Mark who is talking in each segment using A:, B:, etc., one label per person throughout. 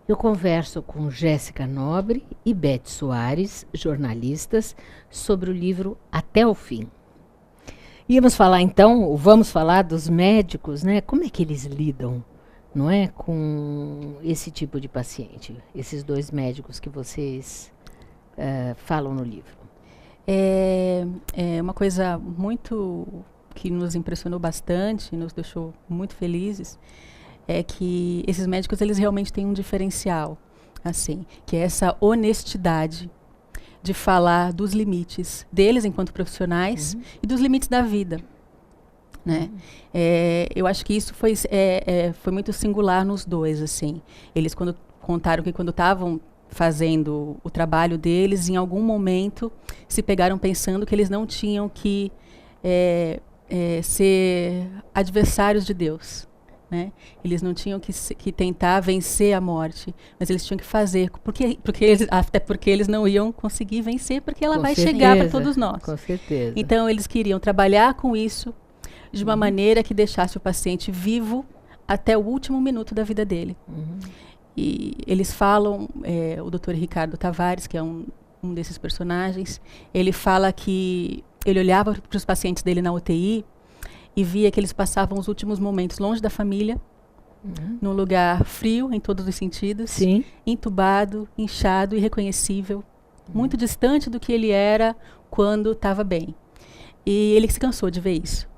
A: Eu converso com Jéssica Nobre e Beth Soares, jornalistas, sobre o livro Até o Fim. Vamos falar dos médicos, né? Como é que eles lidam, não é, com esse tipo de paciente? Esses dois médicos que vocês falam no livro.
B: É uma coisa muito que nos impressionou bastante, nos deixou muito felizes, é que esses médicos, eles realmente têm um diferencial, assim, que é essa honestidade de falar dos limites deles enquanto profissionais e dos limites da vida, né? Eu acho que isso foi muito singular nos dois, assim. Eles contaram que quando estavam fazendo o trabalho deles, em algum momento se pegaram pensando que eles não tinham que ser adversários de Deus, né? Eles não tinham que tentar vencer a morte, mas eles tinham que fazer, até porque eles não iam conseguir vencer, porque ela vai chegar para todos nós.
A: Com certeza.
B: Então, eles queriam trabalhar com isso de uma maneira que deixasse o paciente vivo até o último minuto da vida dele. E eles falam, o Dr. Ricardo Tavares, que é um desses personagens, ele fala que ele olhava para os pacientes dele na UTI e via que eles passavam os últimos momentos longe da família, num lugar frio em todos os sentidos,
A: Sim.
B: entubado, inchado, irreconhecível, muito distante do que ele era quando estava bem. E ele se cansou de ver isso.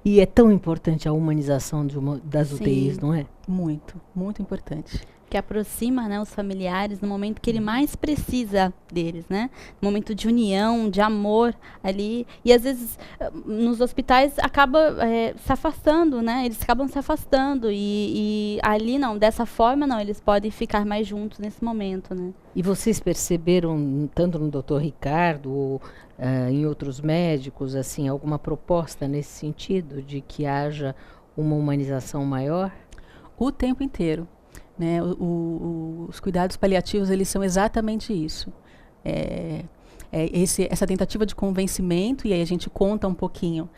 A: E é tão importante a humanização das UTIs,
C: Sim.
A: não é?
B: Muito, muito importante.
C: Que aproxima, né, os familiares no momento que ele mais precisa deles, né? No momento de união, de amor ali. E às vezes nos hospitais acaba se afastando, né? Eles acabam se afastando e ali não, dessa forma não, eles podem ficar mais juntos nesse momento, né?
A: E vocês perceberam, tanto no Dr. Ricardo ou em outros médicos, assim, alguma proposta nesse sentido, de que haja uma humanização maior?
B: O tempo inteiro, né? Os cuidados paliativos, eles são exatamente isso. Essa tentativa de convencimento, e aí a gente conta um pouquinho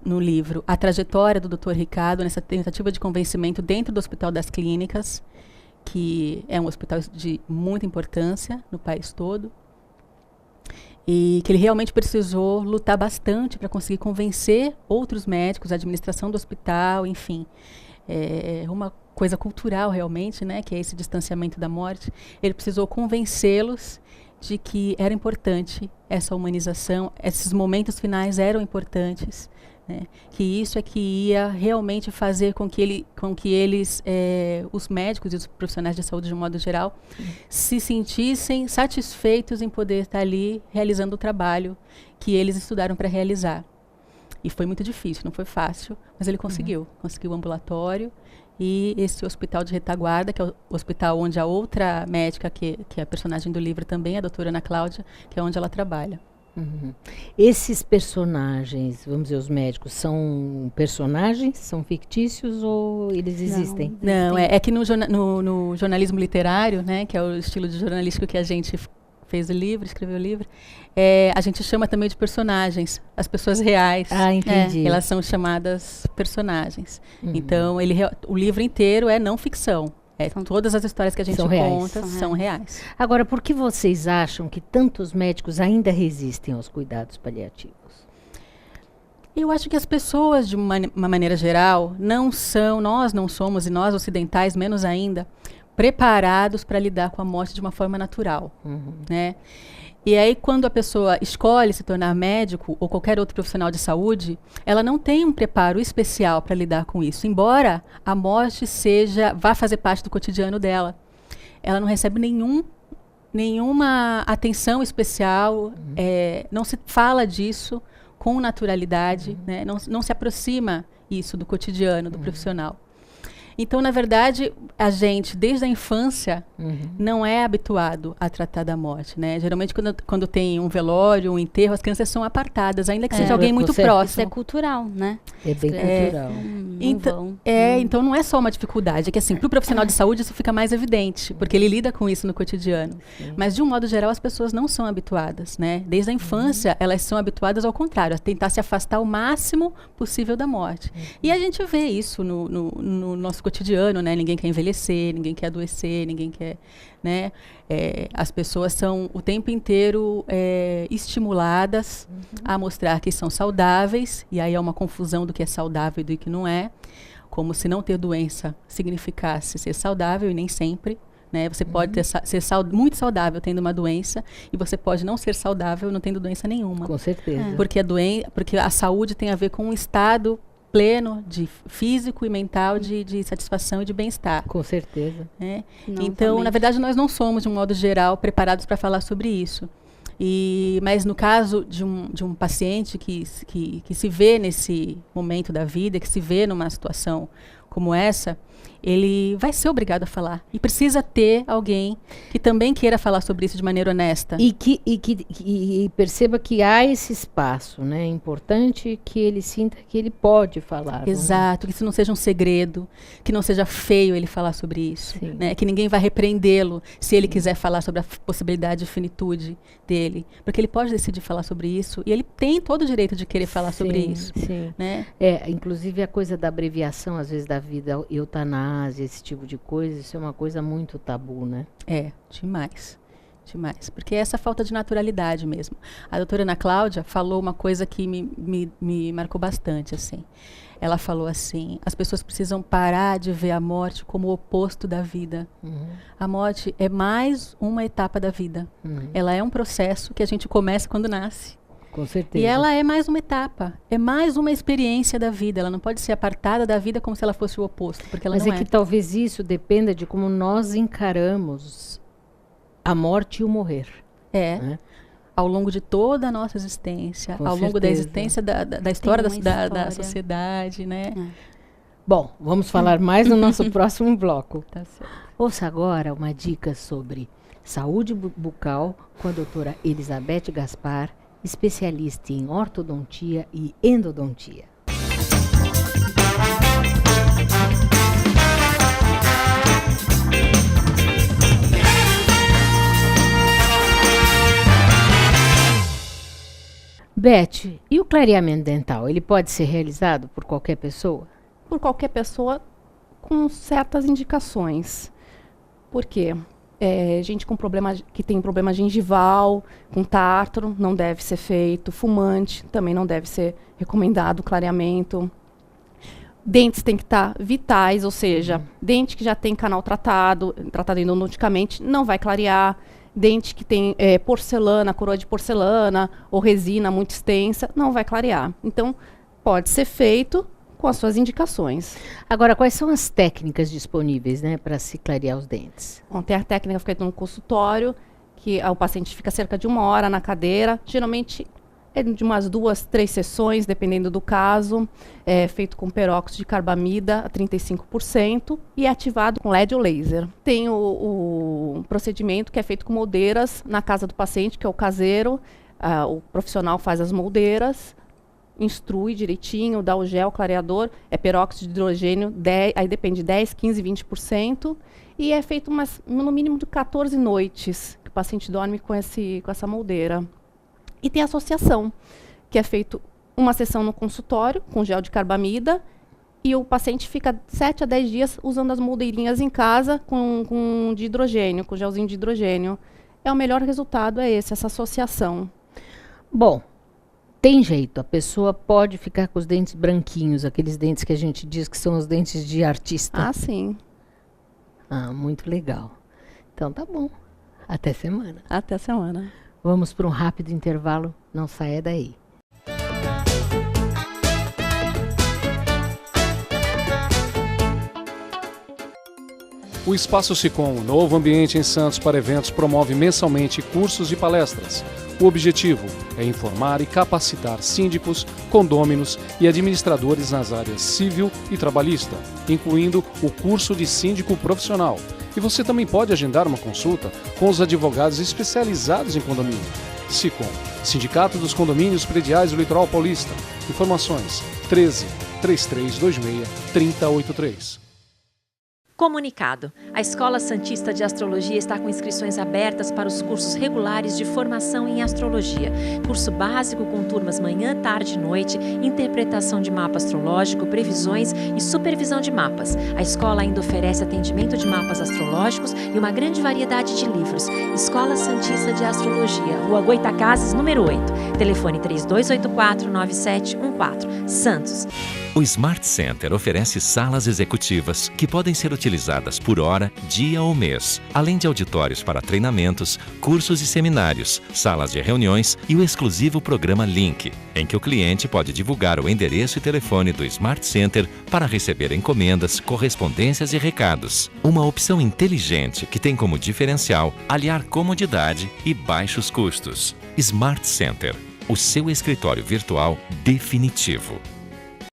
B: no livro a trajetória do Dr. Ricardo nessa tentativa de convencimento dentro do Hospital das Clínicas, que é um hospital de muita importância no país todo, e que ele realmente precisou lutar bastante para conseguir convencer outros médicos, a administração do hospital, enfim. Uma coisa cultural realmente, né, que é esse distanciamento da morte. Ele precisou convencê-los de que era importante essa humanização, esses momentos finais eram importantes, né, que isso é que ia realmente fazer com que eles, os médicos e os profissionais de saúde de um modo geral, se sentissem satisfeitos em poder estar ali realizando o trabalho que eles estudaram para realizar. E foi muito difícil, não foi fácil, mas ele conseguiu. Conseguiu o ambulatório e esse hospital de retaguarda, que é o hospital onde a outra médica, que é a personagem do livro também, a doutora Ana Cláudia, que é onde ela trabalha.
A: Esses personagens, vamos dizer, os médicos, são personagens, são fictícios ou eles existem?
B: Não, é que no jornalismo literário, né, que é o estilo de jornalístico que a gente fez o livro, escreveu o livro, a gente chama também de personagens, as pessoas reais.
A: Ah, entendi.
B: Elas são chamadas personagens. Então, o livro inteiro é não ficção. Todas as histórias que a gente conta são reais.
A: Agora, por que vocês acham que tantos médicos ainda resistem aos cuidados paliativos?
B: Eu acho que as pessoas, de uma maneira geral, nós não somos, e nós ocidentais menos ainda, preparados para lidar com a morte de uma forma natural, né? E aí, quando a pessoa escolhe se tornar médico ou qualquer outro profissional de saúde, ela não tem um preparo especial para lidar com isso, embora a morte vá fazer parte do cotidiano dela. Ela não recebe nenhuma atenção especial, não se fala disso com naturalidade, né? Não se aproxima isso do cotidiano, do profissional. Então, na verdade, a gente, desde a infância, não é habituado a tratar da morte, né? Geralmente, quando tem um velório, um enterro, as crianças são apartadas, ainda que seja alguém muito próximo.
C: Isso é cultural, né?
A: É bem cultural.
B: Então, não é só uma dificuldade, é que assim, para o profissional de saúde isso fica mais evidente, porque ele lida com isso no cotidiano. Mas, de um modo geral, as pessoas não são habituadas, né? Desde a infância, elas são habituadas ao contrário, a tentar se afastar o máximo possível da morte. E a gente vê isso no nosso cotidiano, né? Ninguém quer envelhecer, ninguém quer adoecer, ninguém quer, né? As pessoas são o tempo inteiro estimuladas a mostrar que são saudáveis, e aí é uma confusão do que é saudável e do que não é, como se não ter doença significasse ser saudável, e nem sempre. Né? Você pode ser muito saudável tendo uma doença, e você pode não ser saudável não tendo doença nenhuma.
A: Com certeza.
B: Porque a saúde tem a ver com um estado pleno de físico e mental de satisfação e de bem-estar.
A: Com certeza.
B: Né?
C: Não,
B: Então,
C: somente.
B: na verdade, nós não somos, de um modo geral, preparados para falar sobre isso. Mas no caso de um paciente que se vê nesse momento da vida, que se vê numa situação como essa, ele vai ser obrigado a falar. E precisa ter alguém que também queira falar sobre isso de maneira honesta.
A: E perceba que há esse espaço, né? É importante que ele sinta que ele pode falar.
B: Exato, que isso não seja um segredo, que não seja feio ele falar sobre isso. Né? Que ninguém vai repreendê-lo se ele quiser falar sobre a possibilidade de finitude dele. Porque ele pode decidir falar sobre isso, e ele tem todo o direito de querer falar sobre isso.
A: Sim.
B: Né?
A: Inclusive a coisa da abreviação, às vezes, da vida, eutanásia, esse tipo de coisa, isso é uma coisa muito tabu, né?
B: Demais. Demais. Porque é essa falta de naturalidade mesmo. A doutora Ana Cláudia falou uma coisa que me marcou bastante, assim. Ela falou assim: as pessoas precisam parar de ver a morte como o oposto da vida. A morte é mais uma etapa da vida. Ela é um processo que a gente começa quando nasce.
A: Com certeza.
B: E ela é mais uma etapa, é mais uma experiência da vida. Ela não pode ser apartada da vida como se ela fosse o oposto, porque ela não é.
A: Mas é que talvez isso dependa de como nós encaramos a morte e o morrer. Né?
B: Ao longo de toda a nossa existência,
A: Com
B: ao longo da
A: certeza.
B: existência da história da
C: história.
B: sociedade, né?
A: Bom, vamos falar mais no nosso próximo bloco.
B: Tá certo.
A: Ouça agora uma dica sobre saúde bucal com a doutora Elizabeth Gaspar, especialista em ortodontia e endodontia. Beth, e o clareamento dental, ele pode ser realizado por qualquer pessoa?
D: Por qualquer pessoa com certas indicações. Por quê? Gente com que tem problema gengival, com tártaro, não deve ser feito. Fumante, também não deve ser recomendado clareamento. Dentes têm que estar vitais, ou seja, dente que já tem canal tratado endodonticamente, não vai clarear. Dente que tem porcelana, coroa de porcelana ou resina muito extensa, não vai clarear. Então, pode ser feito com as suas indicações.
A: Agora, quais são as técnicas disponíveis, né, para se clarear os dentes?
D: Bom, tem a técnica feita no consultório, que o paciente fica cerca de 1 hora na cadeira, geralmente é de umas 2, 3 sessões, dependendo do caso, feito com peróxido de carbamida a 35% e é ativado com LED ou laser. Tem o procedimento que é feito com moldeiras na casa do paciente, que é o caseiro, o profissional faz as moldeiras, instrui direitinho, dá o gel clareador, é peróxido de hidrogênio, aí depende de 10, 15, 20%, e é feito no mínimo de 14 noites que o paciente dorme com essa moldeira. E tem a associação, que é feito uma sessão no consultório com gel de carbamida, e o paciente fica 7 a 10 dias usando as moldeirinhas em casa com gelzinho de hidrogênio. O melhor resultado é essa associação.
A: Bom, tem jeito, a pessoa pode ficar com os dentes branquinhos, aqueles dentes que a gente diz que são os dentes de artista.
D: Ah, sim.
A: Muito legal. Então tá bom. Até semana.
D: Até semana.
A: Vamos para um rápido intervalo, não saia daí.
E: O Espaço Sicom, novo ambiente em Santos para eventos, promove mensalmente cursos e palestras. O objetivo é informar e capacitar síndicos, condôminos e administradores nas áreas civil e trabalhista, incluindo o curso de síndico profissional. E você também pode agendar uma consulta com os advogados especializados em condomínio. Sicom, Sindicato dos Condomínios Prediais do Litoral Paulista. Informações 13 3326 3083.
F: Comunicado. A Escola Santista de Astrologia está com inscrições abertas para os cursos regulares de formação em astrologia. Curso básico com turmas manhã, tarde e noite, interpretação de mapa astrológico, previsões e supervisão de mapas. A escola ainda oferece atendimento de mapas astrológicos e uma grande variedade de livros. Escola Santista de Astrologia, Rua Goitacazes, número 8. Telefone 3284-9714. Santos.
G: O Smart Center oferece salas executivas que podem ser utilizadas por hora, dia ou mês, além de auditórios para treinamentos, cursos e seminários, salas de reuniões e o exclusivo programa Link, em que o cliente pode divulgar o endereço e telefone do Smart Center para receber encomendas, correspondências e recados. Uma opção inteligente que tem como diferencial aliar comodidade e baixos custos. Smart Center, o seu escritório virtual definitivo.